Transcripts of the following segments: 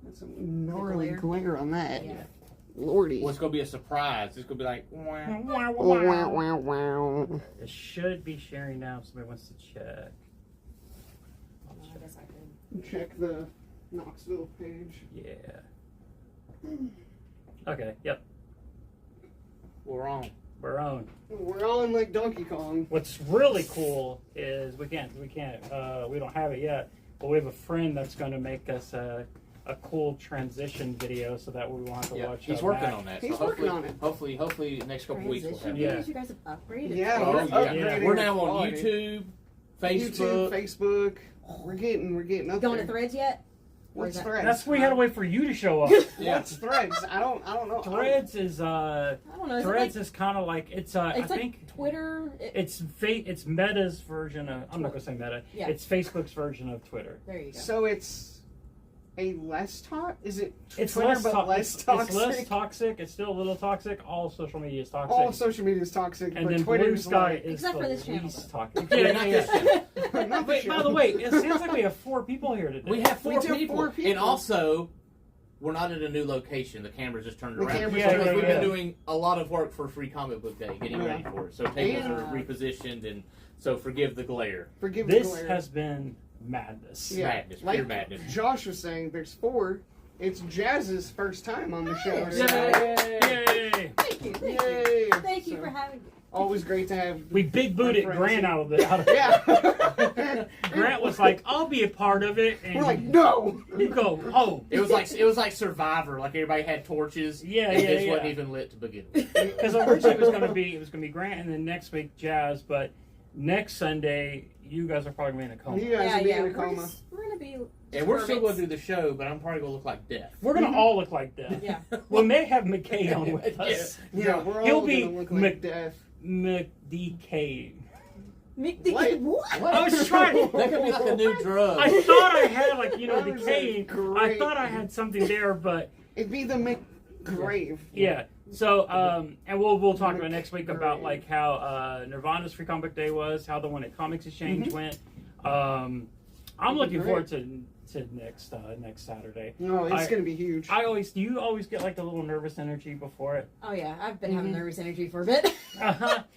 That's a gnarly glare on that. Yeah. Lordy. Well, it's going to be a surprise. It's going to be like, Wow, wow, wow. It should be sharing now if somebody wants to check. I guess I could. Check the Knoxville page. Yeah. Okay, yep. we're on. We're on. We're on like Donkey Kong. What's really cool is we don't have it yet, but we have a friend that's going to make us a cool transition video so that we won't have to watch. He's working on that. He's so working on it. Hopefully, next couple weeks we'll have Yeah. You guys have upgraded. Yeah, Oh, we're yeah. upgrading We're our now on quality. YouTube, Facebook. Facebook. We're getting up Going there. to Threads yet? What's Threads? That's we had to wait for you to show up. Yeah. What's Threads? I don't know. Threads is I don't know. Threads is kind of like it's I It's like think Twitter. it's Meta's version of. I'm not gonna say Meta. Yeah. It's Facebook's version of Twitter. There you go. So it's a less Is it It's Twitter less, but less toxic? It's less toxic. It's still a little toxic. All social media is toxic. All social media is toxic, and but then Twitter's Blue Sky like, is Except the for this channel, least though. toxic. Yeah, not this channel. not the Wait, by show. the way, it seems like we have 4 people here today. We have four do people. 4 people. And also, we're not at a new location. The camera's just turned The around. camera's Because turned we've around. been doing a lot of work for Free Comic Book Day, getting ready for it. So tables And- are repositioned, and so forgive the glare. Forgive This the glare. has been madness. Yeah. Madness, like pure madness. Josh was saying, there's 4. It's Jazz's first time on the show. Yay. so- Yay! Thank you. Thank Yay. you. Thank you So, for having me. Always great to have. We big booted Our friends Grant here. out of it. Yeah. Grant was like, "I'll be a part of it," and We're like, no. you go, "Oh, It was like Survivor. Like everybody had torches. Yeah, and yeah, this yeah. wasn't even lit to begin with. Because originally it was gonna be Grant, and then next week Jazz. But next Sunday, you guys are probably gonna be in a coma. You guys Yeah, will be yeah. in a coma. We're gonna be. And we're still going hermits. to do the show, but I'm probably going to look like death. We're gonna all look like that. Yeah. We may have McKay on with us. Yeah, we're He'll all be gonna look like death. McDK. What? What? I was trying. That could be like a new drug. I thought I had like That was a decaying. I great- thought I had something there, but It'd be the McGrave. yeah. So and we'll talk about next week about like how Nirvana's Free Comic Book Day was, how the one at Comics Exchange went. I'm looking forward to next Saturday. No, it's gonna be huge. Do you always get like the little nervous energy before it? Oh yeah, I've been having nervous energy for a bit.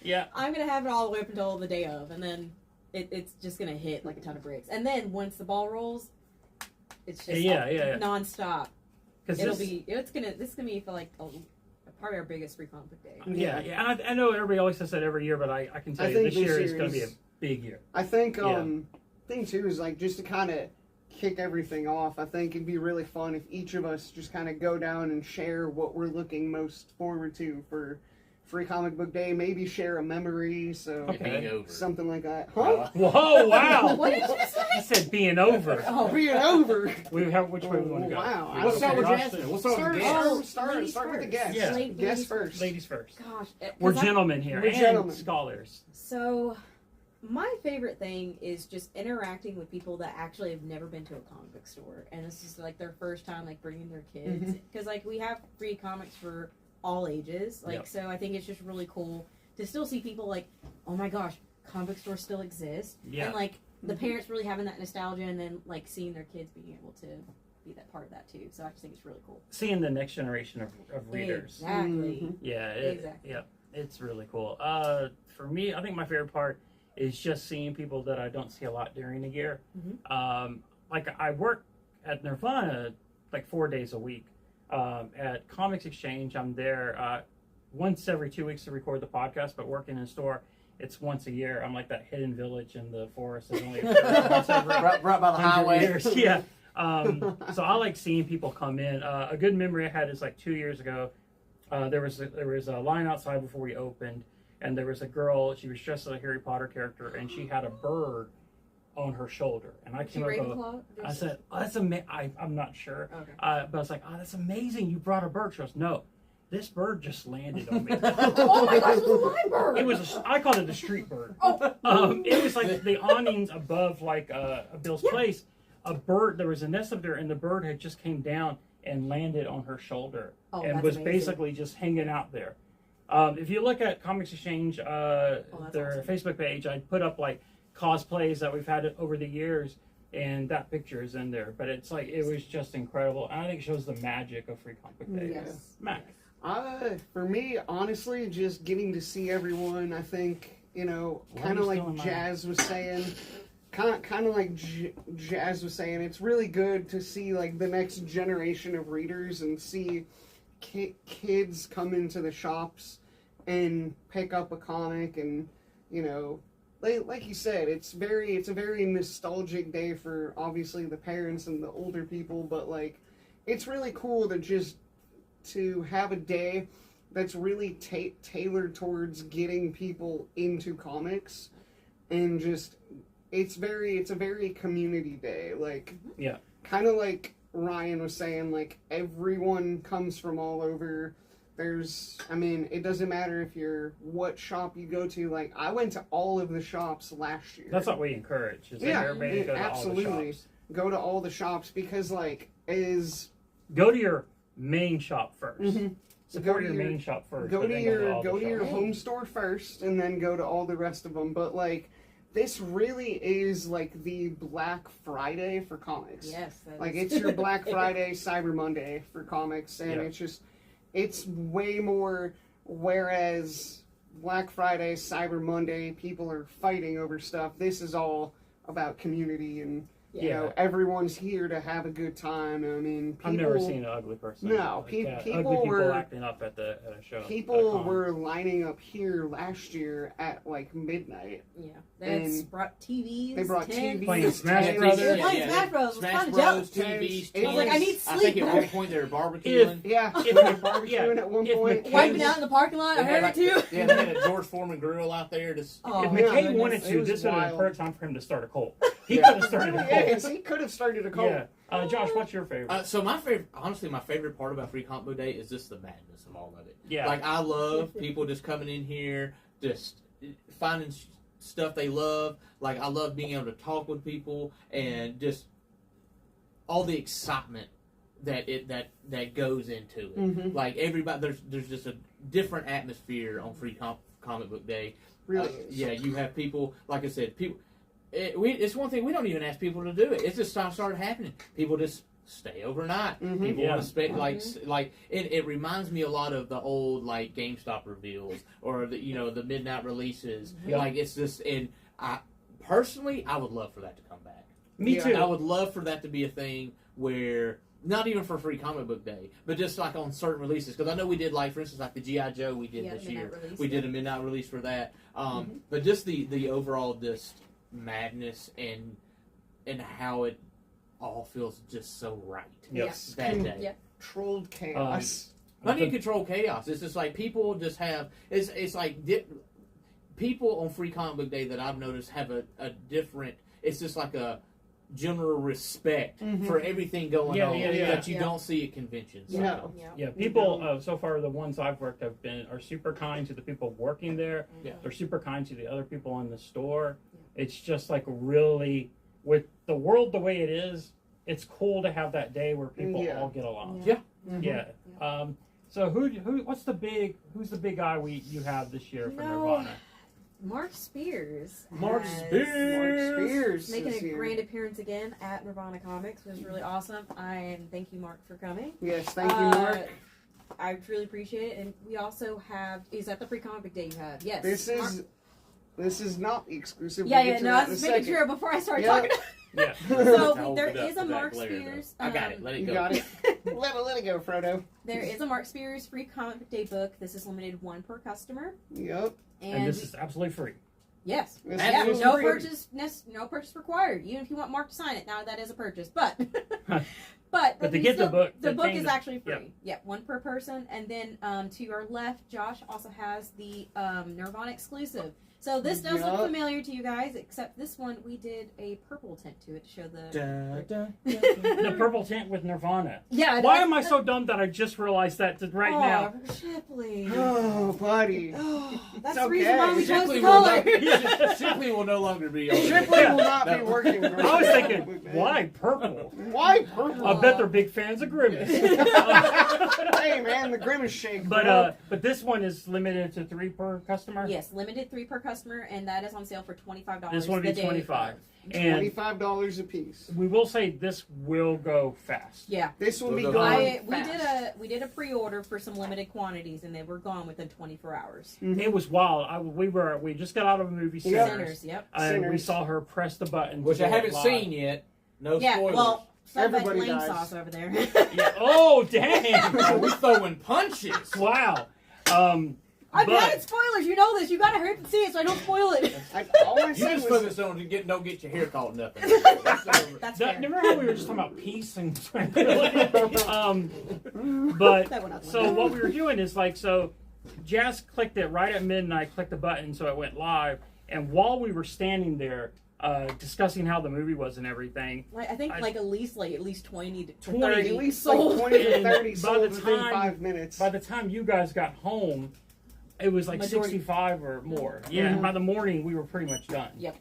Yeah. I'm gonna have it all the way up until the day of, and then it's just gonna hit like a ton of bricks. And then once the ball rolls, it's just Yeah. nonstop. Because This is gonna be for like probably our biggest Free Comic Book Day. Yeah. And I know everybody always says that every year, but I can tell I you think this this year is year going to be a is- big year. I think Yeah. thing too is like just to kind of kick everything off. I think it'd be really fun if each of us just kind of go down and share what we're looking most forward to for Free Comic Book Day. Maybe share a memory, so Being over. something like that. Huh? Whoa! Wow! What did you say? I said being over. Oh, Being over. Which way we want to go? Wow. Let's start with Josh, Jasmine. We'll start with Start, the guest. start with the first. guest. Yeah. Guest first. Ladies first. Gosh, We're 'cause I- gentlemen here We're and gentlemen. scholars. So, my favorite thing is just interacting with people that actually have never been to a comic book store, and this is like their first time, like bringing their kids, because like we have free comics for all ages, like Yep. so I think it's just really cool to still see people like, oh my gosh, comic book stores still exist, Yeah. and like the parents really having that nostalgia, and then like seeing their kids being able to be that part of that too. So I just think it's really cool. Seeing the next generation of readers. Exactly. Yeah. Exactly. Yeah. It's really cool. For me, I think my favorite part is just seeing people that I don't see a lot during the year. Like I work at Nirvana like 4 days a week. At Comics Exchange, I'm there once every 2 weeks to record the podcast, but working in a store, it's once a year. I'm like that hidden village in the forest. It's only once every Right by the 100 highway. years. Yeah. So I like seeing people come in. A good memory I had is like 2 years ago. There was a line outside before we opened, and there was a girl. She was dressed as a Harry Potter character, and she had a bird on her shoulder. And I came up. Ravenclaw? I said, "Oh, that's amazing." I'm not sure, Okay. but I was like, "Oh, that's amazing! You brought a bird." She goes, "No, this bird just landed on me." Oh my gosh, it was my bird. It was I called it a street bird. Oh. It was like the awnings above like Bill's place. A bird, there was a nest up there, and the bird had just came down and landed on her shoulder, Oh, and that's was amazing. basically just hanging out there. If you look at Comics Exchange, their awesome. Facebook page, I put up like cosplays that we've had over the years, and that picture is in there. But it's like it was just incredible. And I think it shows the magic of Free Comic Book Day. Yes. Mac. For me, honestly, just getting to see everyone, I think, you know, Why kind are of you like stealing mine? Jazz was saying, kind of like Jazz was saying, it's really good to see like the next generation of readers and see kids come into the shops and pick up a comic, and you know, like you said, it's a very nostalgic day for obviously the parents and the older people, but like it's really cool to have a day that's really tailored towards getting people into comics, and just it's a very community day, like Yeah. kind of like Ryan was saying, like everyone comes from all over. It doesn't matter what shop you go to. Like I went to all of the shops last year. That's what we encourage. Is that everybody go to absolutely. all the shops. Go to all the shops, because like Go to your main shop 1st. Support Go to your your- main shop first. go but to then your all the your shops. home store first, and then go to all the rest of them. But like this really is like the Black Friday for comics. Yes. that Like is- it's your Black Friday, Cyber Monday for comics, and Yeah. it's way more. Whereas Black Friday, Cyber Monday, people are fighting over stuff. This is all about community, and you Yeah. know, everyone's here to have a good time. I mean, people, I've never seen an ugly person. No, ugly people people were- acting up at a show. at a people con. were lining up here last year at like midnight. Yeah. That's and brought TVs. They brought tents. TVs, Playing Smash tents. Brothers. They're playing Smash Bros. Smash Fun Bros. jump. TVs. I was like, I need I think sleep. at one point they were barbecuing. Yeah, If- they were barbecuing at one if point. McKay- Wiping out in the parking lot. I They had, heard it like, too. Yeah, they had a George Foreman grill out there. Just Oh, If my McKay goodness. wanted It to, was this would have been wild. the perfect time for him to start a cult. He Yeah. could have started a Yeah, cult. 'cause he could have started a cult. Yeah. Josh, what's your favorite? So my favorite part about Free Comic Book Day is just the madness of all of it. Yeah. Like I love people just coming in here, just finding stuff they love. Like I love being able to talk with people and just all the excitement that goes into it. Mhm. Like everybody, there's just a different atmosphere on Free Comic Book Day. Really is. Yeah, you have people. Like I said, people. It's one thing we don't even ask people to do it. It's just started happening. People just stay overnight. Mhm. People Yeah. want to spend like it reminds me a lot of the old like GameStop reveals or the midnight releases. Yeah. Like it's just, and I personally I would love for that to come back. Me Yeah, too. I would love for that to be a thing where not even for Free Comic Book Day, but just like on certain releases. Because I know we did like for instance like the G.I. Joe we did Yeah, this midnight year. release, We yeah. did a midnight release for that. But just the overall just madness and how it all feels just so right. Yes. That day. Yeah. Controlled chaos. Not even control chaos. It's just like people just have. It's like people on Free Comic Book Day that I've noticed have a different. It's just like a general respect for everything going on that you Yeah. don't see at conventions. No. Yeah. Yeah, people so far the ones I've worked have are super kind to the people working there. Yeah. They're super kind to the other people in the store. It's just like really with the world the way it is. It's cool to have that day where people Yeah. all get along. Yeah. Mhm. Yeah. So who's the big guy you have this year for No. Nirvana? Mark Spears. Mark has- Spears. Mark Spears Making is a here. grand appearance again at Nirvana Comics was really awesome. And thank you, Mark, for coming. Yes, thank you, Mark. I truly appreciate it. And we also have, is that the Free Comic Book Day you have? Yes. This is not the exclusive. Yeah, We'll yeah, get to no, that I in was a making second. sure before I started Yeah. talking. Yeah. So Hold there it up is a for that Mark glare, though. Spears. I got it. Let it You go. got it. Let it go, Frodo. There is a Mark Spears Free Comic Book Day book. This is limited one per customer. Yep. And this is absolutely free. Yes. This Yeah, is no free. purchase required. Even if you want Mark to sign it, now that is a purchase. But but to we get the book, the the book thing is that- actually free. Yeah, one per person. And then to your left, Josh also has the Nirvana exclusive. So this does look Yup. familiar to you guys, except this one we did a purple tint to it to show the. The purple tint with Nirvana. Yeah. Why am I so dumb that I just realized that right now? Shipley. Oh, buddy. Oh, that's It's the reason why we okay. chose Shipley the will, color. not, Shipley will no longer be on Shipley Yeah. will not be No. working. I was thinking, why purple? Why purple? I bet they're big fans of Grimace. Hey, man, the Grimace shake. bro. But this one is limited to 3 per customer. Yes, limited 3 per customer, and that is on sale for $25. This one would be $25. And $25 a piece. we will say this will go fast. Yeah. This will be We'll gone go fast. We did a pre-order for some limited quantities, and they were gone within 24 hours. It was wild. We just got out of a movie, Yep. Sinners, yep. and we Sinners. saw her press the button, Which to I go haven't live. seen yet. No Yeah, spoilers. well, Everybody lame dies. sauce over there. Yeah. Oh, dang! we throwing punches. Wow. I'm But- bad at spoilers. You know this. You gotta hurry up and see it so I don't spoil it. All I You said just was focus on don't get your hair caught in nothing. That's That, fair. remember how we were just talking about peace and tranquility? But That went out the so window. what we were doing is so Jazz clicked it right at midnight, clicked the button so it went live, and while we were standing there discussing how the movie was and everything, I think at least 20 to 20, 30 at least sold. like 20 to And 30 by sold the within time- 5 minutes. by the time you guys got home, it was like Majority. 65 or more. Yeah, and by the morning we were pretty much done. Yep.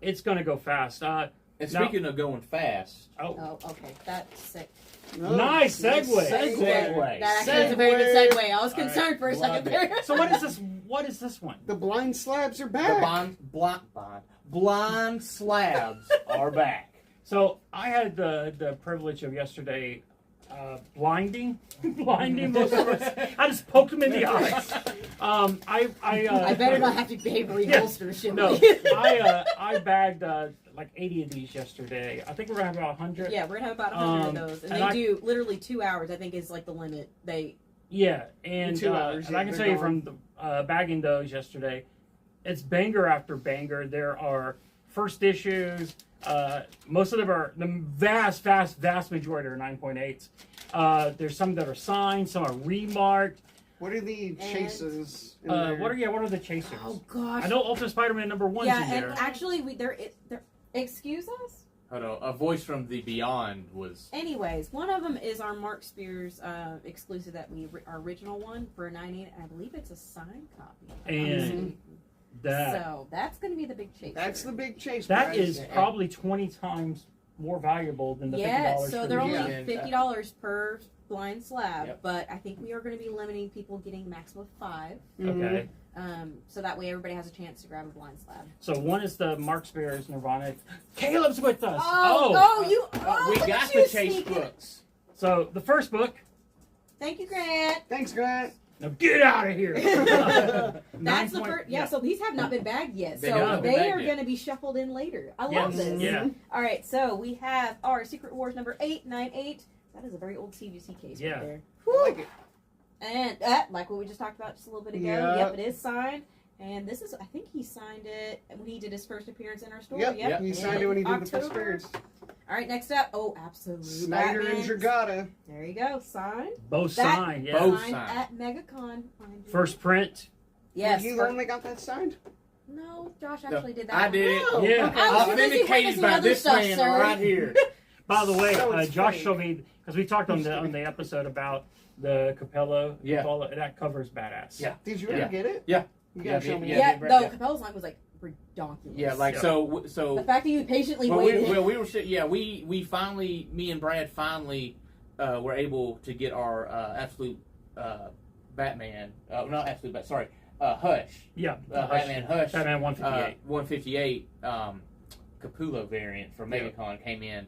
It's gonna go fast. And speaking of going fast, Oh, okay. That's sick. Oh, Nice segue. Segue. That actually is a very good segue. I was All right, concerned for a second love there. So what is this? What is this one? The blind slabs are the back. blind slabs are back. So I had the privilege of yesterday blinding most of us. I just poked him in the eyes. I better not have to behaviorally Yeah. holster shit. No, I bagged like 80 of these yesterday. I think we're gonna have about 100. Yeah, we're gonna have about 100 of those, and they do literally 2 hours. I think is like the limit. Yeah, and 2 hours, and I can they're tell you gone. from the, bagging those yesterday, it's banger after banger. There are first issues. Most of them are the vast majority are 9.8s. There's some that are signed, some are remarked. What are the chases? in What there? are the chasers? Oh gosh. I know Ultimate Spider-Man #1's Yeah, in there. and actually, there. Excuse us. Hold on, a voice from the beyond was. Anyways, one of them is our Mark Spears exclusive that our original one for $98. I believe it's a signed copy. if I'm not And mistaken. that So that's going to be the big chase. That's the big chase. that prize. is probably 20 times more valuable than the Yeah, $50. so for they're the- only Yeah. $50 per blind slab, Yep. but I think we are going to be limiting people getting maximum of 5, Okay. so that way everybody has a chance to grab a blind slab. So one is the Mark Spears Nirvana. Caleb's with us. We look got at the you chase sneaking. books. So the first book. Thank you, Grant. Thanks, Grant. Now get out of here. That's the first. Yeah, so these have not been bagged yet, They so haven't been they bagged are yet. going to be shuffled in later. I Yes, love this. yeah. All right, so we have our Secret Wars number 898. That is a very old CGC case Yeah. right there. I like it. And like what we just talked about just a little bit ago. Yep. Yep, it is signed. And this is, I think he signed it when he did his first appearance in our store. Yep, Yep. he signed it when he did the October. first appearance. All right, next up. Oh, absolutely. Snyder and Dragata. There you go. Signed. Both That- signed. Yeah. Both Signed signed. at MegaCon. mind you. First print. Yes. Were you the one that got that signed? No, Josh No, actually did that. I one. did it. Oh, Yeah. okay. I was too busy Authenticated witnessing by other this stuff, man sir. right here. By the way, So it's Josh fake. showed me because we talked on the episode about the Capello. Yeah. That cover's badass. Yeah. Did you Yeah. ever get it? Yeah. You Yeah, gotta show me. yeah. Yeah, yeah. though Capel's line was like ridiculous. Yeah, like Yeah. so. The fact that you patiently Well, waited. we were we finally, me and Brad finally were able to get our absolute Batman. Not absolute, but sorry, Hush. Yeah. Batman Hush. Batman 158. 158 Capullo variant from Yeah. MegaCon came in.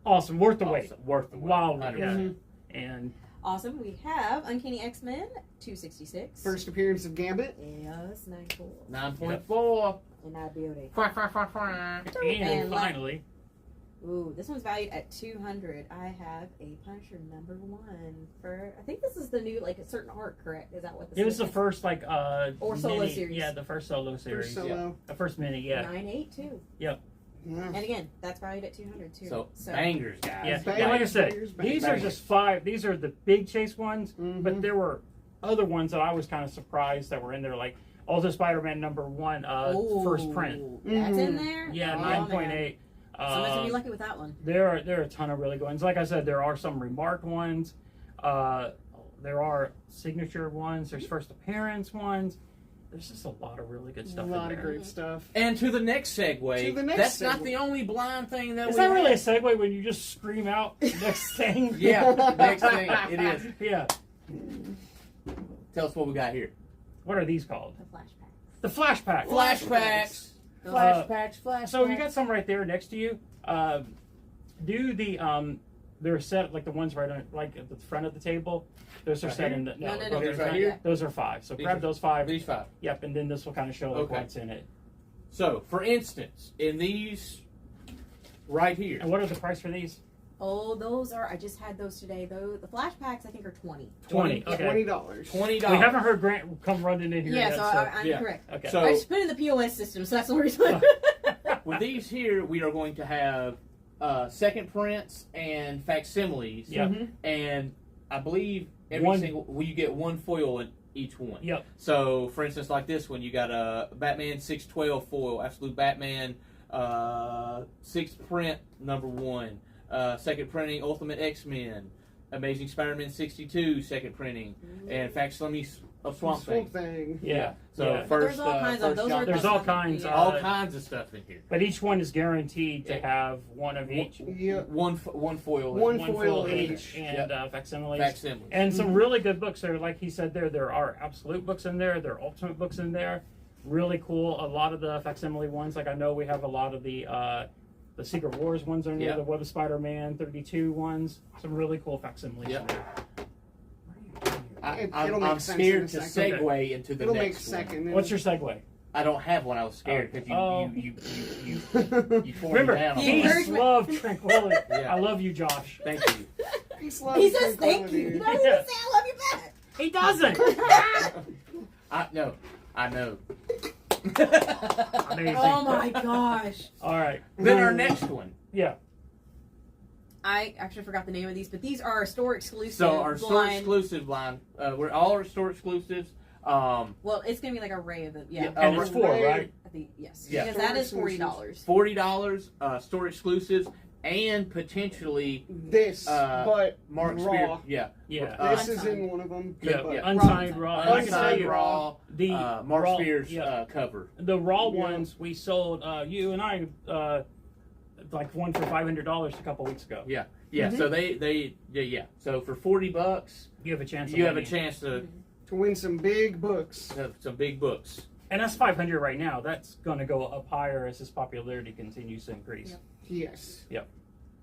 Awesome. Worth the wait. Awesome. Worth the wait. Wow. 100%. Yeah. And Awesome. We have Uncanny X-Men 266. First appearance of Gambit. Yes, 94. 9.4. And not beauty. and And like- finally, Ooh, this one's valued at 200. I have a Punisher number 1 for. I think this is the new like a certain art. Correct? Is that what this it was is? the first like Or solo mini, series. Yeah, the first solo series. First solo. The first mini. Yeah. 982. Yeah. And again, that's valued at 200 too. So bangers, guys. Yeah. Bangers, Yeah, like I said, bangers, these are bangers. just 5. These are the big chase ones, Mhm. but there were other ones that I was kind of surprised that were in there, like Ultimate Spider-Man #1 first print. Ooh, That's in there. Yeah, Oh, 9.8. Someone's gonna be lucky with that one. There are a ton of really good ones. Like I said, there are some remarked ones. There are signature ones. There's first appearance ones. There's just a lot of really good A stuff in lot there. of great stuff. And to the next segue. To the next that's not segue. the only blind thing that Is we that really a have. segue when you just scream out next thing? Yeah, next thing it is. Yeah. Tell us what we got here. what are these called? The flashback. The flashback. Flashbacks. Flashbacks. So you got some right there next to you. Do the they're set like the ones right on like at the front of the table. Those are Right set here? in the No. Those right here? Those are 5. So These grab are- those 5. These 5. Yep, and then this will kind of show like Okay. what's in it. So, for instance, in these right here, And what are the price for these? Oh, those are. I just had those today. Though the flashbacks, I think, are 20. 20. Yeah. Okay. $20. $20. We haven't heard Grant come running in here Yeah, yet. so I'm yeah. correct. Okay. So- I just put it in the POS system, so that's the reason. With these here, we are going to have second prints and facsimiles. Yep. And I believe every One- single you get one foil in each one. Yep. So, for instance, like this one, you got a Batman 612 foil, Absolute Batman 6th print number 1, second printing Ultimate X-Men, Amazing Spider-Man 62 second printing, and facsimiles of Swamp Thing. Yeah. So Yeah. first, There's all kinds of first those. John- Are There's the all stuff- kinds, yeah. all kinds of stuff in here. But each one is guaranteed to Yeah. have one of each. Yeah. One foil. One One foil full each. and facsimiles. Facsimiles. And some really good books there. Like he said there are absolute books in there. There are ultimate books in there. Really cool. A lot of the facsimile ones, like I know we have a lot of the Secret Wars ones in there, Yeah. the Web of Spider-Man 32 ones. Some really cool facsimiles Yeah. in there. It'll make I'm sense in scared a to second. segue into the It'll make next one. second. What's your segue? I don't have one. I was scared because Oh. you tore Remember, me down. on He that. heard- peace, love, tranquility. Yeah. I love you, Josh. Thank you. Peace, love, He and says thank you. He tranquility. doesn't even say I love you back. He doesn't. I know. Amazing. Oh my gosh. All right. Then our next one. Yeah. I actually forgot the name of these, but these are store exclusive. So our store blind- exclusive line. We're all our store exclusives. Well, it's gonna be like a array of them. Yeah. Yeah, And it's 4, right? I think yes. Yeah. Because that is Store $40. $40 store exclusives and potentially This, but Mark raw. Spear. Yeah. Yeah. This is in one of them. Yeah. but- Yeah. Unsigned raw. And I can tell Unsigned you, raw. the Mark raw, Spears yeah. cover. The raw Yeah. ones we sold, you and I, like one for $500 a couple weeks ago. Yeah. Mhm. So yeah. So for $40, You have a chance. you of have a winning. chance to To win some big books. have some big books. And that's 500 right now. That's going to go up higher as his popularity continues to increase. Yep. Yes. Yep.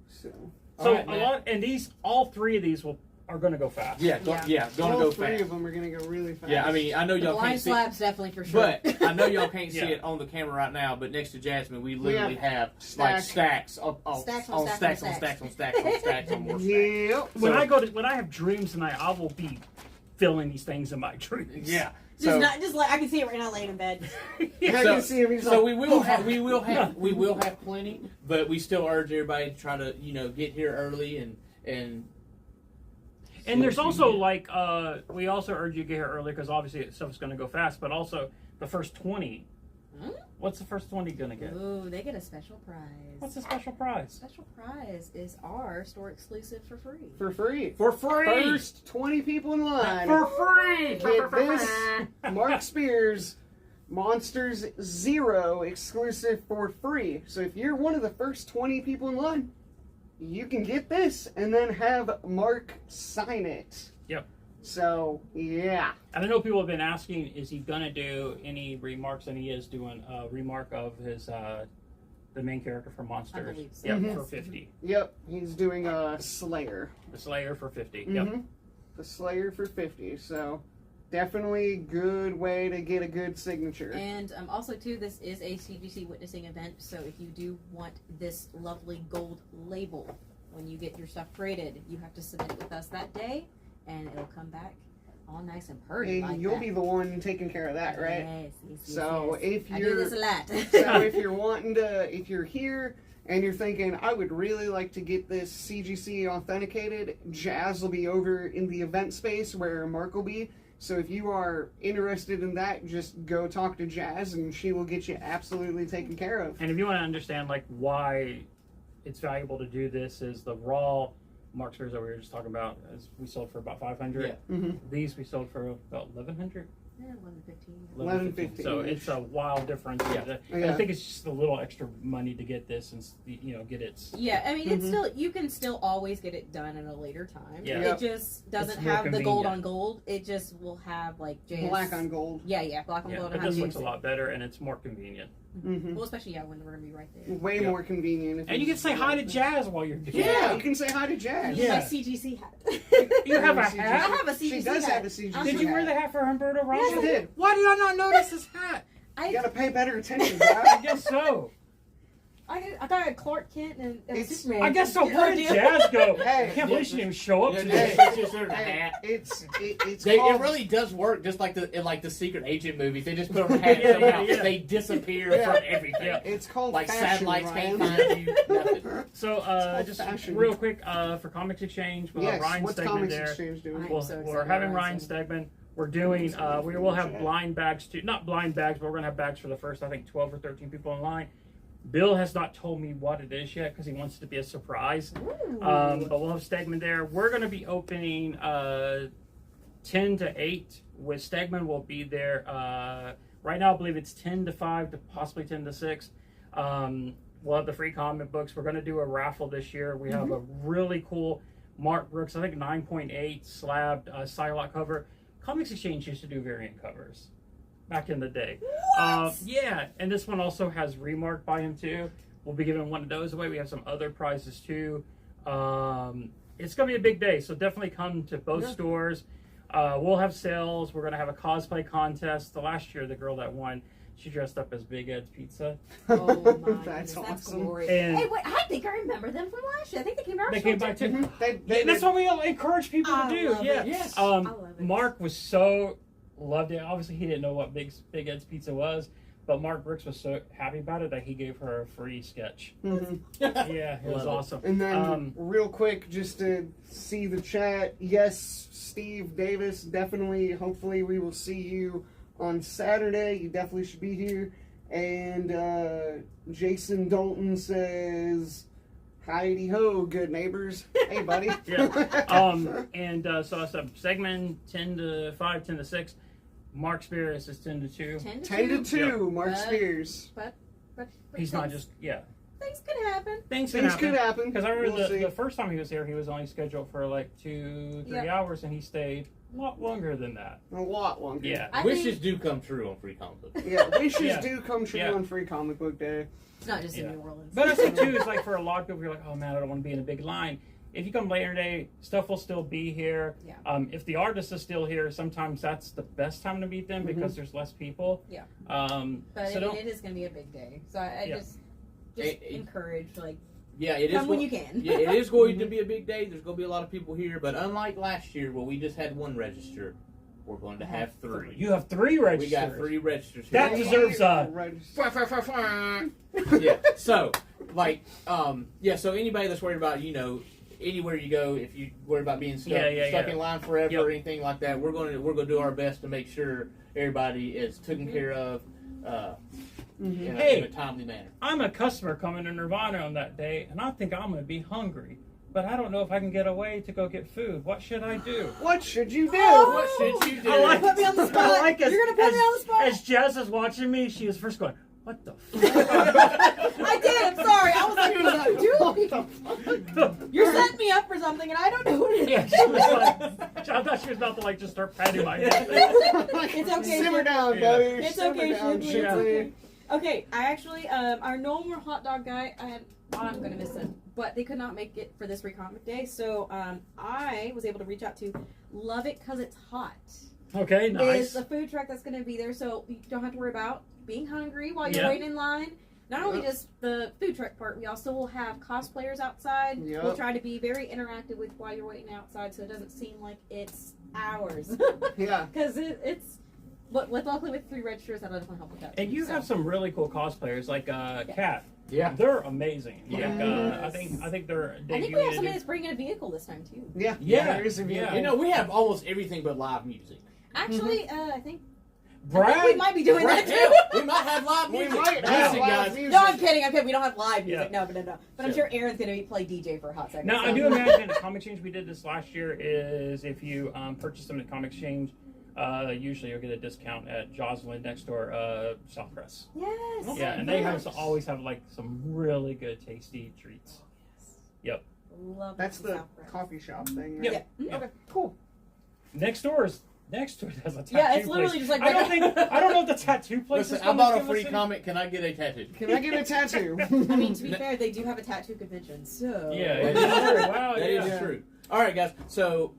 So So All right, a Matt. lot, and all 3 of these are going to go fast. Yeah. Yeah. Gonna all go 3 fast. of them are gonna go really fast. Yeah. I mean, I know The y'all blind can't see. slabs definitely for sure. But I know y'all can't see Yeah. it on the camera right now, but next to Jasmine, we literally have like stack. stacks on Stacks on on stacks stacks on on stacks on stacks on stacks on more stacks. Yep. So- When I have dreams tonight, I will be filling these things in my dreams. Yeah. just like I can see it right now laying in bed. I Yeah. can see him. He's So like, we will have plenty, but we still urge everybody to try to get here early and And there's also like we also urge you to get here early because obviously stuff's going to go fast. But also the first 20. Hmm? What's the first 20 going to get? Ooh, they get a special prize. What's the special prize? Special prize is our store exclusive for free. for free. for free. First 20 people in line. For free. Get this Mark Spears Monsters Zero exclusive for free. So if you're one of the first 20 people in line, you can get this and then have Mark sign it. Yep. So, yeah. And I know people have been asking, is he going to do any remarks? And he is doing a remark of his the main character from Monsters. I believe so. Yep, Mhm. for 50. Yep, he's doing a Slayer. The Slayer for 50. Yep. Mhm. The Slayer for 50. So, definitely good way to get a good signature. And also, too, this is a CGC witnessing event, so if you do want this lovely gold label when you get your stuff graded, you have to submit it with us that day, and it'll come back all nice and pretty. And like you'll that. be the one taking care of that, right? Yes, So, yes. if I do you're- this a lot. So if you're wanting to, if you're here and you're thinking, I would really like to get this CGC authenticated, Jazz will be over in the event space where Mark will be. So if you are interested in that, just go talk to Jazz and she will get you absolutely taken care of. And if you want to understand like why it's valuable to do this, is the raw Mark Spears that we were just talking about, as we sold for about 500. Yeah. Mm-hmm. These we sold for about 1,100. $11.15. 11.15. So it's a wild difference. Yeah. And I think it's just a little extra money to get this and get it. Yeah, I mean, it's still, you can still always get it done at a later time. Yeah. It just doesn't more have the gold convenient. on gold. It just will have like JS. Black on gold. Yeah, black on Yeah, gold. but and this have looks a JS. lot better and it's more convenient. Mm-hmm. Well, especially when we're gonna be right there. Way Yeah. more convenient. If And you can it's say hi to like- Jazz while you're doing Yeah, it. you can say hi to Jazz. Yeah. My CGC hat. You have a CGC. I hat? have a CGC She does hat. have a CGC. Did you wear hat. the hat for Humberto Ramos? Yes, I did. Why did I not notice this hat? You gotta pay better attention, I guys. guess so. I thought I had Clark Kent and It's- Superman. I guess so. Yeah, Where did dude. Jazz go? Hey. I can't believe she didn't even show up Yeah, today. it's just sort of a Hey, hat. it's It called, really does work, just like the secret agent movies. They just put on a hat Yeah, somehow. yeah. They disappear Yeah. from everything. Yeah. it's called Like fashion, satellites Ryan. can't find you. Nothing. So called just fashion. real quick for Comics Exchange, we'll have Yes, Ryan what's Stegman Comics there. Exchange doing? I'm We're so excited having about Ryan Ryan Stegman. We're doing we will have blind bags too. Not blind bags, but we're gonna have bags for the first 12 or 13 people in line. Bill has not told me what it is yet because he wants it to be a surprise. Ooh. But we'll have Stegman there. We're going to be opening 10 to 8 with Stegman. Will be there. Right now, I believe it's 10 to 5 to possibly 10 to 6. We'll have the free comic books. We're going to do a raffle this year. We have a really cool Mark Brooks, I think 9.8 slabbed Psylocke cover. Comics Exchange used to do variant covers back in the day. Yeah, and this one also has Remark by him too. We'll be giving one of those away. We have some other prizes too. It's going to be a big day, so definitely come to both stores. We'll have sales. We're going to have a cosplay contest. The last year, the girl that won, she dressed up as Big Ed's Pizza. Oh my goodness, That's that's awesome. glorious. And Hey, wait, I think I remember them from last year. I think they came out. they came back too. Mm-hmm. Yeah, that's what we encourage people to I do. love Yeah. it. Yes. I love it. Mark was loved it. Obviously, he didn't know what Big Ed's Pizza was, but Mark Brooks was so happy about it that he gave her a free sketch. Mhm. Yeah, it was Love it. awesome. And then, Um, real quick, just to see the chat. Yes, Steve Davis, definitely. Hopefully, we will see you on Saturday. You definitely should be here. And Jason Dalton says, "Heidi ho, good neighbors." Hey, buddy. Yeah. And so I said Segment 10 to 5, 10 to 6. Mark Spears is 10 to 2. 10 to 2, Yep. Mark Spears. But He's not just things can happen. things can Things happen. could happen. Because I remember We'll see. the first time he was here, he was only scheduled for like 2-3 Yep. hours, and he stayed a lot longer than that. A lot longer. Yeah. I Wishes think do come true on Free Comic Book. Yeah, wishes Yeah. do come true Yeah. on Free Comic Book Day. it's not just Yeah. in New Orleans. But I think too is like for a lot of people, you're like, oh man, I don't want to be in a big line. If you come later today, stuff will still be here. Yeah. If the artist is still here, sometimes that's the best time to meet them because there's less people. Yeah. But But so it is going to be a big day. So I Yeah. just It- encourage, like, Yeah, it is. come when you can. Yeah, it is going to be a big day. There's going to be a lot of people here, but unlike last year where we just had one register, we're going to have 3. you have 3 registers. We got 3 registers here. That deserves a. Yeah. So, like, so anybody that's worried about, anywhere you go, if you worry about being stuck in line forever or anything like that, we're going to do our best to make sure everybody is taken care of in a timely manner. I'm a customer coming to Nirvana on that day, and I think I'm going to be hungry. But I don't know if I can get away to go get food. What should I do? What should you do? What should you do? I like- Put me on the spot. I like You're going to put me on the spot. As Jazz is watching me, she was first going, what the I did. I'm sorry. I was like, dude, you're setting me up for something, and I don't know what it is. Yeah, she was like, I thought she was about to like just start patting my head. It's okay. Simmer down, Yeah. buddy. It's Simmer okay, down, Shipley. Yeah. Shipley. Okay, I actually, our normal hot dog guy, I'm gonna miss it, but they could not make it for this free comic day, so I was able to reach out to Love It Cause It's Hot. Okay, nice. It's a food truck that's gonna be there, so you don't have to worry about being hungry while you're Yeah. waiting in line. Not only Yep. just the food truck part, we also will have cosplayers outside. Yep. We'll try to be very interactive with while you're waiting outside, so it doesn't seem like it's hours. Yeah. Because it's. But luckily with 3 registers, that'll definitely help with that. And too, you so. have some really cool cosplayers like Kat. Yeah. They're amazing. Like, Yes. I think they're I think we have debuted somebody in- that's bringing a vehicle this time too. Yeah. Yeah. There is a vehicle. Yeah. We have almost everything but live music. Actually, I think we Brad. might be doing that Right too. now, we might have live We music. might have Listen, live guys. music. No, I'm kidding. We don't have live music. Yeah. No. But I'm sure Aaron's gonna play DJ for a hot second. Now, so. I do imagine the Comic Exchange we did this last year is if you purchase them at Comic Exchange, Usually you'll get a discount at Jasmine next door, South Press. Yes. Yeah, and they always have like some really good, tasty treats. Yep. Love That's the the South Branch. coffee shop thing. Yep. Right? Yeah. Okay, cool. Next door has a tattoo Yeah, it's literally place. just like I don't know if the tattoo place Listen, is I from bought a Kansas free City. comic. Can I get a tattoo? Can I get a tattoo? I mean, to be fair, they do have a tattoo convention, so. Yeah, That it is is true. true. Wow, That yeah. is true. All right, guys. So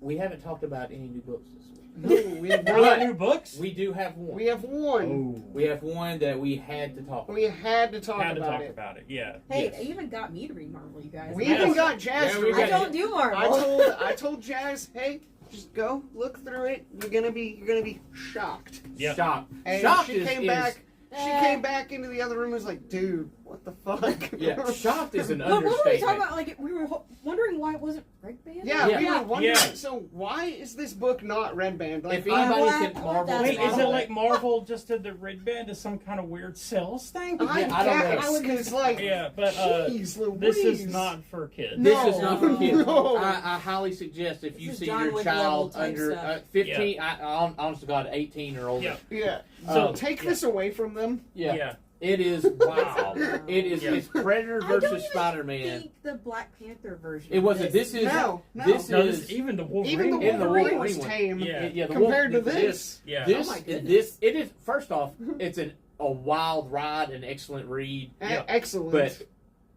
we haven't talked about any new books this week. No, we have There are not. new books? We do have one. We have one. Oh. We have one that we had to talk about. We had to talk Had to about talk it. about it, yeah. Hey, Yes. they even got me to read Marvel, you guys. We Yes. even got Jazz. Yeah, to we read I got it. don't do Marvel. I told Jazz, hey, just go look through it. You're gonna be shocked. Yep. Shocked. And Shocked she is, came is- back. She came back into the other room and was like, dude, what the fuck? Yeah, shocked is an What were we understatement. talking about? Like, we were wondering why it wasn't Red Band? Yeah, Yeah. we were wondering. Yeah. So why is this book not Red Band? Like, If anybody well, can well, Marvel, that's Wait, is it Marvel. like Marvel just did the Red Band as some kind of weird sales thing? I Yeah, I don't know. guess, because like, Yeah, but jeez this is Louise. not for kids. This No. is not for kids. No. I highly suggest if you This is see John your Wick child level type under stuff. 15, honest to God, 18 or older. Yeah. Yeah. So Take yeah. this away from them. Yeah. It is wow. It is Yeah. it's Predator I don't versus even Spider-Man. think the Black Panther version. It of wasn't. This is No. this No, is this even the Wolverine. Even the In the Wolverine Wolverine was one. tame Yeah. the compared to Wolf- this. Yeah. This Oh my goodness. this it is. First off, it's a wild ride, an excellent read. Yeah. Excellent. But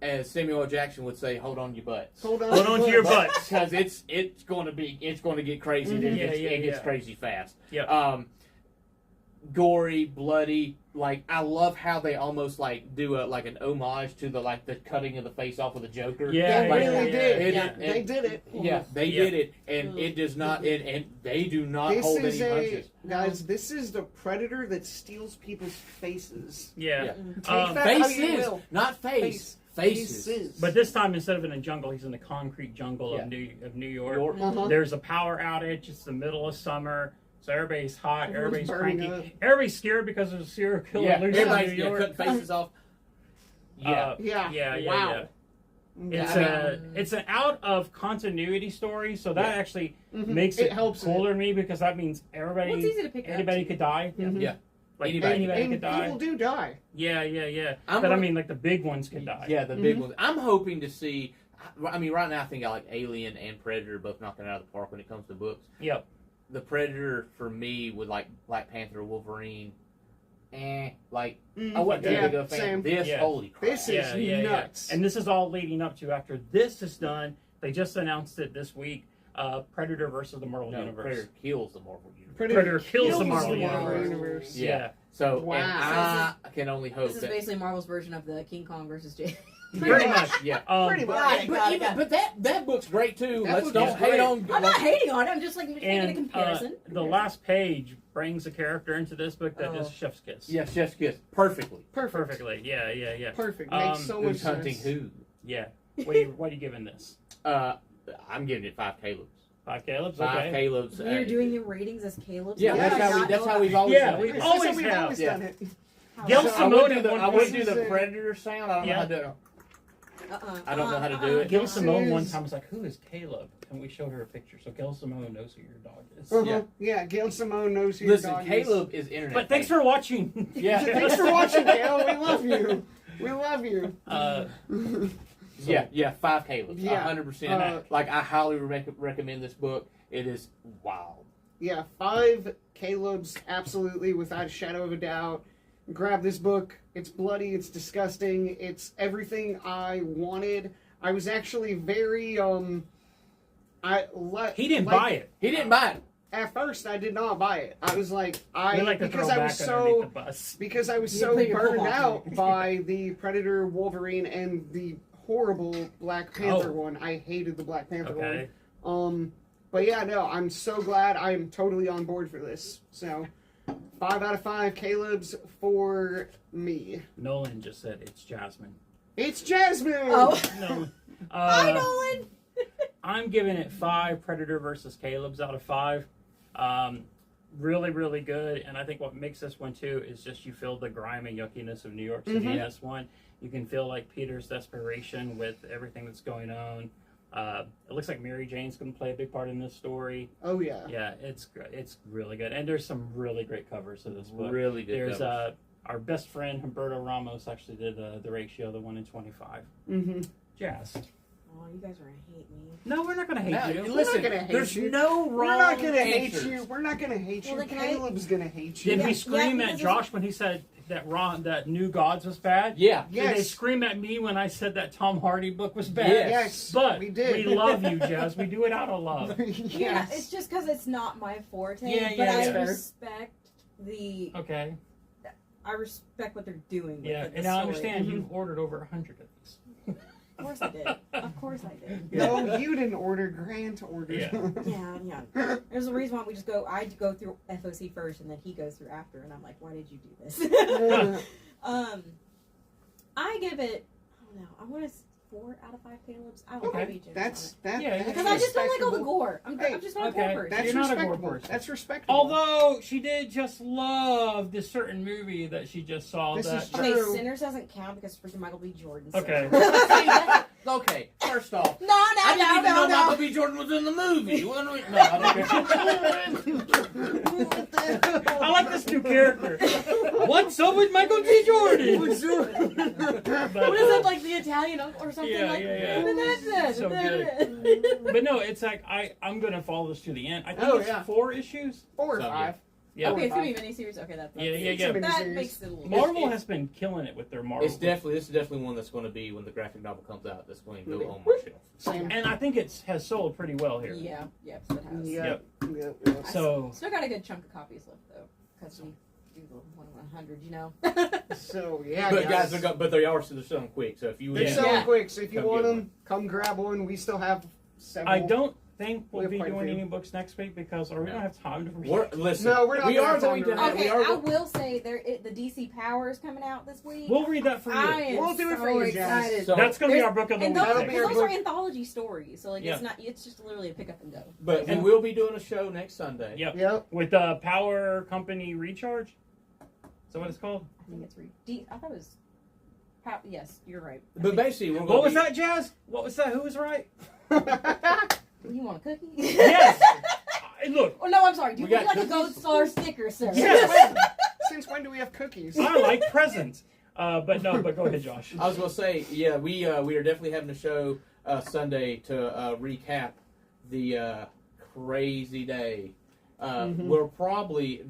as Samuel L. Jackson would say, hold on to your butts. Hold on. Hold on to your butts. Because it's going to get crazy. Mhm. And Yeah, it gets yeah. crazy fast. Yeah. Gory, bloody. Like I love how they almost like do an homage to the cutting of the face off of the Joker. Yeah, They Like, really yeah, did. yeah. They did it. Yeah, they Yeah. did it, and it does not. And they do not This hold is any a punches. guys. This is the Predator that steals people's faces. Yeah. Yeah. Take Um, that how you Faces, will. not face. Faces. But this time, instead of in a jungle, he's in the concrete jungle Yeah. of New York. Uh-huh. There's a power outage. It's the middle of summer, so everybody's hot. Everyone's Everybody's burning cranky. up. Everybody's scared because there's a serial killer Yeah, loose in everybody's New York. cutting faces off. Yeah, Yeah. yeah. Wow. It's it's an out of continuity story, so that Yeah. actually Mhm. makes It it helps cooler to me because that means Well, it's easy to pick up, anybody too. could die. Mhm. Yeah. Like Anybody. anybody and could die. people do die. Yeah. I'm But I gonna- mean, like the big ones could die. Yeah, the big Mhm. ones. I'm hoping to see. I mean, right now I think I like Alien and Predator both knocking it out of the park when it comes to books. Yep. The Predator for me with like Black Panther, Wolverine. Like I wasn't too Yeah, big of a fan. same. This, Yeah. holy crap! This is nuts. And this is all leading up to after this is done. They just announced it this week. Predator versus the Marvel No, Universe. Predator kills the Marvel universe. Predator kills the Marvel Universe. Yeah. So Wow. and I can only hope This is that basically Marvel's version of the King Kong versus Jay. Pretty much. yeah. Pretty But- much. But that book's great too. That Let's book don't is hate great. on. I'm not hating on it. I'm just like making a And comparison. the last page brings a character into this book that is Oh. Chef's Kiss. Yeah, Chef's Kiss perfectly. Perfectly. Yeah. Perfect. Makes so much Who's hunting sense. who? Yeah. What are you giving this? I'm giving it 5 Caleb's. 5 Caleb's? 5 Okay. Caleb's. We're doing the ratings as Caleb's. Yeah, Yeah, that's how we've always Yeah, done we- it. It's Always just that we've have. always Yeah. done it. Yeah. Gil I Simone would do at the, one I would point- do the This is a- Predator sound. I don't know how to do it. I don't know how to do it. Gil This Simone one is- time was like, "Who is Caleb?" And we showed her a picture, so Gil Simone knows who your dog is. Uh-huh. Yeah, Gail Simone knows who Listen, your dog Caleb is internet. But thanks for watching. Yeah. Thanks for watching, Gail. We love you. We love you. Yeah, 5 Caleb's. Yeah. 100%. Like, I highly recommend this book. It is wild. Yeah, 5 Caleb's, absolutely, without a shadow of a doubt. Grab this book. It's bloody. It's disgusting. It's everything I wanted. I was actually very He didn't buy it. He didn't buy it. At first, I did not buy it. I was like, We like to because throw I was back underneath the so bus. because I was You so put your burned football out in it. by the Predator, Wolverine, and the horrible Black Panther Oh. one. I hated the Black Panther Okay. one. But yeah, no, I'm so glad. I am totally on board for this. So, 5 out of 5 Caleb's for me. Nolan just said it's Jasmine. It's Jasmine. Oh. No. Hi, Nolan. I'm giving it 5 Predator versus Caleb's out of 5. Really, really good. And I think what makes this one too is just you feel the grime and yuckiness of New York City in this one. You can feel like Peter's desperation with everything that's going on. It looks like Mary Jane's going to play a big part in this story. Oh yeah. Yeah, it's really good, and there's some really great covers to this book. Really good. There's covers. Our best friend Humberto Ramos actually did the ratio, the 1 in 25. Mm-hmm. Jazz. Oh, you guys are gonna hate me. No, we're not going to hate No, you. listen, gonna hate there's you. no We're wrong not gonna answers. hate you. We're not gonna hate Well, you. then can Caleb's gonna hate you. Did Yeah, we scream because at it's- Josh when he said that New Gods was bad? Yeah. Yes. Did they scream at me when I said that Tom Hardy book was bad? Yes. Yes, But we did. we love you, Jazz. We do it out of love. Yeah, it's just because it's not my forte. Yeah, but yeah, I yeah. respect the. Okay. I respect what they're doing. Yeah, with the and I story. understand Mhm. you've ordered over 100 of these. Of course I did. Of course I did. No, you didn't order. Grant ordered. Yeah. Yeah. There's a reason why we just go. I go through FOC first, and then he goes through after, and I'm like, why did you do this? I give it. I don't know. I want to 4 out of 5 Caleb's. I don't Okay. be generous That's on it. that. Yeah, that's Because I just don't like all the respectable. gore. I'm just not a Okay. gore person. That's You're not a gore respectable. person. That's respectable. Although she did just love this certain movie that she just saw. This that is Okay, True. Sinners doesn't count because freaking Michael B. Jordan. Okay. Okay, first off, No, I didn't even know no. Michael B. Jordan was in the movie. No, I I like this new character. What's up with Michael B. Jordan? What is it, like the Italian uncle or something? Yeah, like, yeah. So good. But no, it's like I'm gonna follow this to the end. I think Oh, it's yeah. 4 issues. 4 or So, 5. Yeah. Okay, it's gonna be a miniseries. Okay, that's Yeah. It's a That miniseries. makes it a little. Marvel It's- has been killing it with their Marvel. This is definitely one that's going to be when the graphic novel comes out. That's going to go Yeah. on my shelf. Same. And I think it has sold pretty well here. Yeah, yes, it has. Yep. Yep. Yep. So Still got a good chunk of copies left though, because we do the 1/100, you know. So yeah, But guys, but they are still selling quick. So if you they're Yeah. selling Yeah. quick. So if you Come want get them, come grab one. We still have several. I don't think We we'll have be quite a doing few. any books next week because are we No. gonna have time to read? listen, No, we're not we gonna are have time going to to. read. We Okay, are. I will say the DC Power is coming out this week. We'll read that for you. I am We'll do it so for you, Jazz. excited. So- That's gonna be There's- our book of the And week. those, That'll be next our those are book. anthology stories, so like Yeah. it's not. It's just literally a pick up and go. But we And- will be doing a show next Sunday. Yep. Yep. With Power Company Recharge. Is that what it's called? I think it's I thought it was. Yes, you're right. But basically, we're going What was that, Jazz? What was that? Who was right? You want a cookie? Yes. Look, Oh no, I'm sorry. Do you We would got like a cookies? gold star sticker, sir? Yes. Since when do we have cookies? I like presents. But no, but go ahead, Josh. I was going to say, yeah, we are definitely having a show Sunday to recap the crazy day. We're probably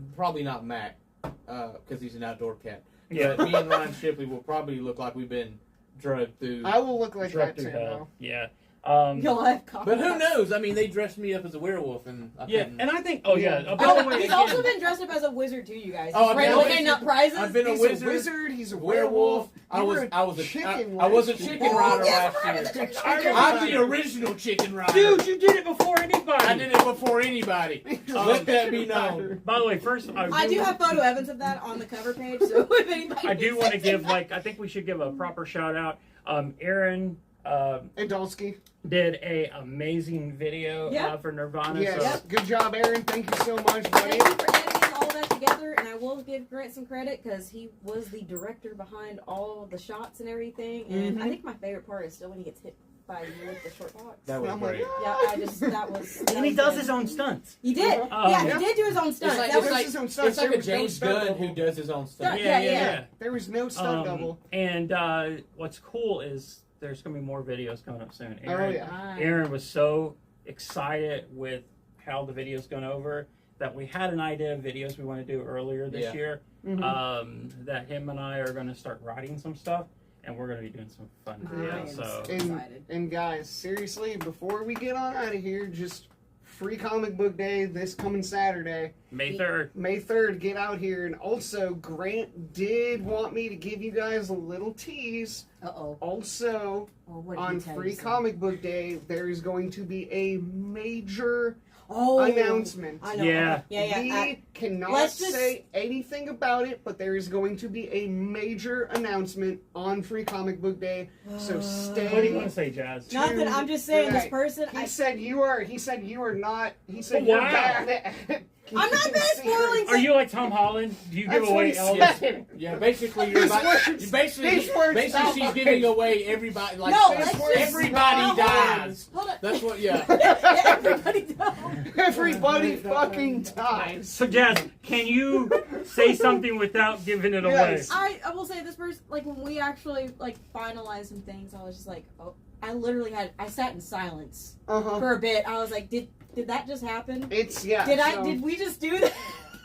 not Mac because he's an outdoor cat. Yeah. But me and Ryan Shipley will probably look like we've been drugged through. I will look like Truck that through too. hell. Though. Yeah. You'll have coffee. But who knows? I mean, they dressed me up as a werewolf, and I Yeah, couldn't. and I think. Oh yeah. Yeah. By the way, He's again, also been dressed up as a wizard too, you guys. Oh, He's I've been a randomly wizard. getting up prizes. I've been a He's wizard, a wizard. He's a werewolf. I You was were I was a chicken. I was a last year. chicken rider yes, last year. Chicken I'm rider. the original chicken rider. dude, you did it before anybody. I did it before anybody. Let that be known. By the way, first I do have photo evidence of that on the cover page, so if anybody I do needs want to it, give I think we should give a proper shout out. Aaron Adolsky. did a amazing video Yeah. for Nirvana. Yes. So Good job, Aaron. Thank you so much, buddy. Thank you for editing all that together, and I will give Grant some credit because he was the director behind all of the shots and everything. And I think my favorite part is still when he gets hit by you with the short box. That was I'm like, great. Yeah, that was. and he does his own stunts. He did. Uh-huh. Yeah, he did do his own stunts. It's like, That it's was like, his own stunt. it's like There a was no James stunt Gunn double. who does his own stuff. Yeah. There was no stunt double. And what's cool is there's gonna be more videos coming up soon. Aaron, Oh yeah. Aaron was so excited with how the video's gone over that we had an idea of videos we want to do earlier this Yeah. year. Mhm. That him and I are going to start writing some stuff, and we're going to be doing some fun I videos. am So so And, excited. and guys, seriously, before we get on out of here, just free comic book day this coming Saturday, May 3rd. May 3rd. Get out here. And also, Grant did want me to give you guys a little tease. Uh-oh. Also, Oh, what did on he tell free you, sir? comic book day, there is going to be a major Oh, announcement. I know. Yeah. Yeah. We cannot let's just- say anything about it, but there is going to be a major announcement on Free Comic Book Day. So stay. What do you want to say, Jazz? Nothing. I'm just saying, this Right. person. He said you are not. He said Wow. you're bad at. I'm not bad at spoiling Are you like Tom Holland? Do you give That's away what he all said. Yeah, basically, you're His about, words- basically, his words basically sound she's like- giving away everybody. Like, No, since let's we're just- Everybody Hold on. dies. Hold on. That's what. Yeah. Everybody does. Everybody fucking dies. So, Jazz, can you say something without giving it away? Yes. I will say this person, like, when we actually, like, finalized some things, I was just like, oh, I sat in silence Uh-huh. for a bit. I was like, did that just happen? It's, yeah. Did we just do that?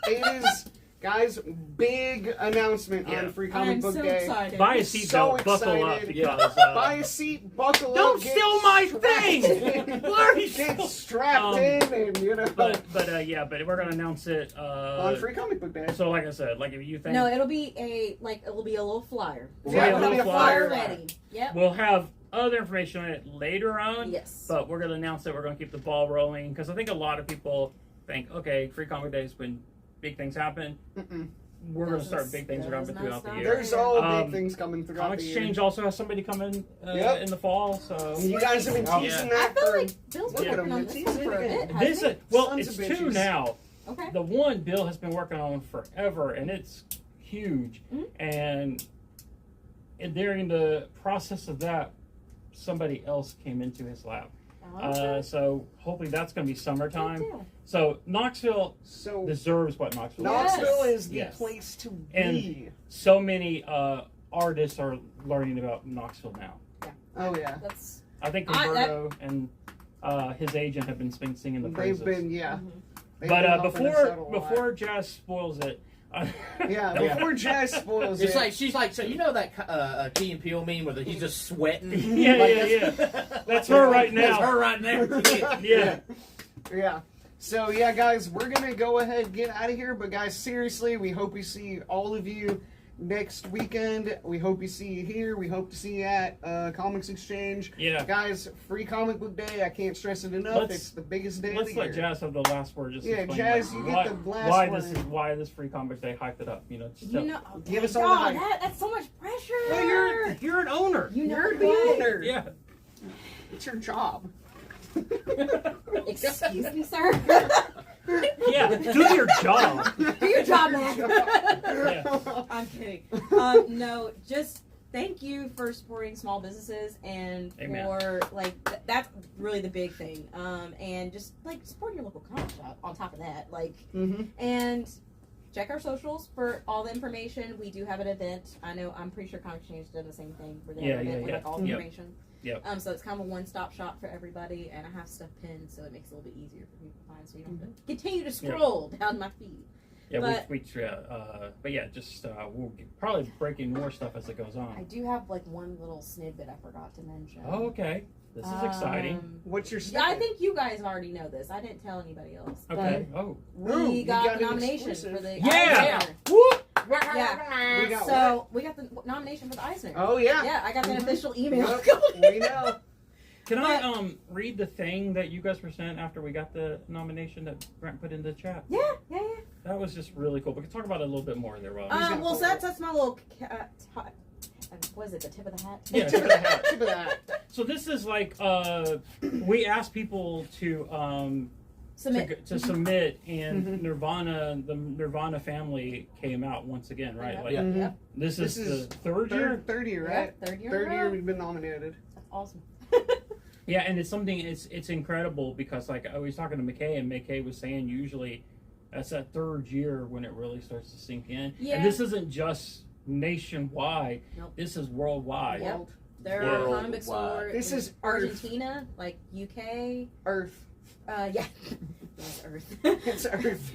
It is, guys, big announcement Yeah. on Free Comic I'm Book so Day. excited. Buy a So seatbelt, buckle up, excited. because Buy a seat, buckle up. don't get steal my strapped thing! in. Why are you Get still? strapped in and, you know. But we're gonna announce it on Free Comic Book Day. So, like I said, like if you think No, it'll be a little flyer. Yeah, it'll be a flyer. ready. Yep. we'll have other information on it later on. Yes. But we're gonna announce it. We're gonna keep the ball rolling because I think a lot of people think, okay, Free Comic Day is when big things happen. Mm-mm. We're gonna start big things Does around not throughout the stop year. There's all Um, big things coming throughout Comic the year. Exchange also has somebody coming Yep. in the fall. So You guys have been Oh, teasing I that feel for... like Bill's Look been at working him, on it's this one easy for a again. bit. this hasn't well, Sons it's of two bitches. now. he? Okay. The one Bill has been working on forever, and it's huge. Mhm. And during the process of that, somebody else came into his lab. Okay. So hopefully that's going to be Good summertime. deal. So Knoxville So, deserves what Knoxville Yes. Knoxville is the Yes. place to be. And- So many artists are learning about Knoxville now. Oh, yeah. That's. I think I- that- Roberto and his agent have been singing the praises. They've been, yeah. Mhm. They've But been helping us out a lot. before Jazz spoils it, Yeah, Yeah. before Jazz spoils It's it. like she's like, so you know that Key and Peele meme where he's just sweating. Yeah, Like, yeah, that's- That's her right That's now. her right now. Yeah. Yeah. So, yeah, guys, we're going to go ahead and get out of here. But, guys, seriously, we hope we see all of you next weekend. We hope we see you here. We hope to see you at Comics Exchange. Yeah. Guys, Free Comic Book Day. I can't stress it enough. Let's- It's the biggest day of Let's the let year. Jazz have the last word. Just Yeah, explain Jazz, like, you why, get the last why word. this is why this Free Comic Day hyped it up. You know, just You tell- know, Give us God, all the hype. that's so much pressure. Well, you're an owner. You know You're the what? owner. Yeah. It's your job. Excuse me, sir. Yeah. Do your job. Do your job, man. Yeah. I'm kidding. No, just thank you for supporting small businesses and Amen. for like that's really the big thing. And just like supporting your local comic shop. On top of that, like Mm-hmm. and check our socials for all the information. We do have an event. I'm pretty sure Comic Exchange did the same thing where they have an Yeah, event with yeah, like all the Yep. information. Yep. So it's kind of a one-stop shop for everybody, and I have stuff pinned, so it makes it a little bit easier for people to find, so you don't have to continue to scroll down my feed. Yeah, But- but yeah, just we'll probably breaking more stuff as it goes I on. do have like one little snippet I forgot to mention. Oh, okay. This is exciting. What's your Yeah, I snippet? think you guys already know this. I didn't tell anybody else. Okay. Oh. But Ooh, we you got got the an nomination exclusive. for the Yeah! Eisner. Whoop! Yeah. We got So we got the nomination for the Eisner. Oh, yeah. Yeah, I got an Mhm. official email. Yep, we know. Can I read the thing that you guys were sent after we got the nomination that Grant put in the chat? Yeah. That was just really cool. We can talk about it a little bit more there, Rob. gonna Well, pull so it? that's my little. What is it? The tip of the hat. Yeah, tip of the hat. Tip of that. So this is like we asked people to Submit. to submit, and Mhm. the Nirvana family came out once again, right? Yep. Like Yeah. Mhm. Yep. this This is is the third year. Third year, right? Yep, third year. Third in a year row. we've been nominated. That's awesome. Yeah, and it's something. It's incredible because like I was talking to McKay, and McKay was saying usually that's that third year when it really starts to sink in. Yeah. And this isn't just nationwide. Nope. This is worldwide. Yep. World, There are Worldwide. comics all This in is Earth. Argentina, like UK. Earth. Yeah. That's Earth. It's Earth.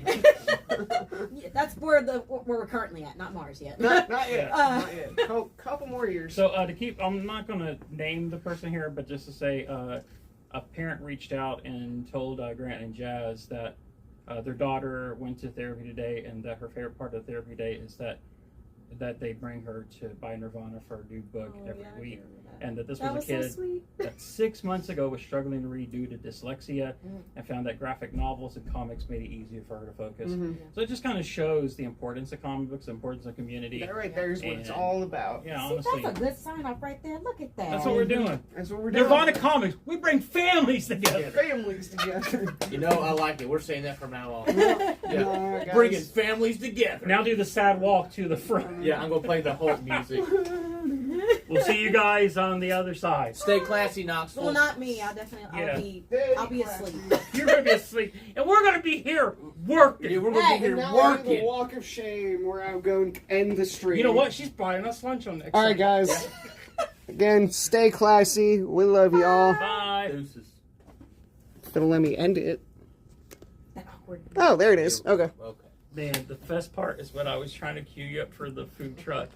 Yeah, that's where we're currently at, not Mars yet. Not yet. Uh, Not yet. Couple more years. So to keep, I'm not going to name the person here, but just to say, a parent reached out and told Grant and Jazz that their daughter went to therapy today, and that her favorite part of therapy day is that they bring her to buy Nirvana for a new book every week, and that this That was was a so kid sweet. that 6 months ago was struggling to read due to dyslexia, Mm. and found that graphic novels and comics made it easier for her to focus. Mhm. So it just kind of shows the importance of comic books, the importance of community. That right there is what it's And- all about. Yeah, See, honestly, that's a good sign off right there. Look at that. that's what we're doing. That's what we're doing. Nirvana Comics, we bring families together. Families together. You know, I like it. We're saying that from now on. Yeah. Yeah. Guys. Bringing families together. Now do the sad walk to the front. Yeah, I'm gonna play the Hulk music. We'll see you guys on the other side. Stay classy, Knoxville. Well, not me. I'll definitely. Yeah. I'll be asleep. You're gonna be asleep, and we're gonna be here working. Yeah, we're gonna Hey, be here And now we're in the working. walk of shame where I'm going to end the stream. You know what? She's buying us lunch on next. All right, guys. Again, stay classy. We love you all. Bye. Deuces. Gonna let me end it. That awkward. Oh, there it is. Okay. Okay. Man, the best part is when I was trying to queue you up for the food truck.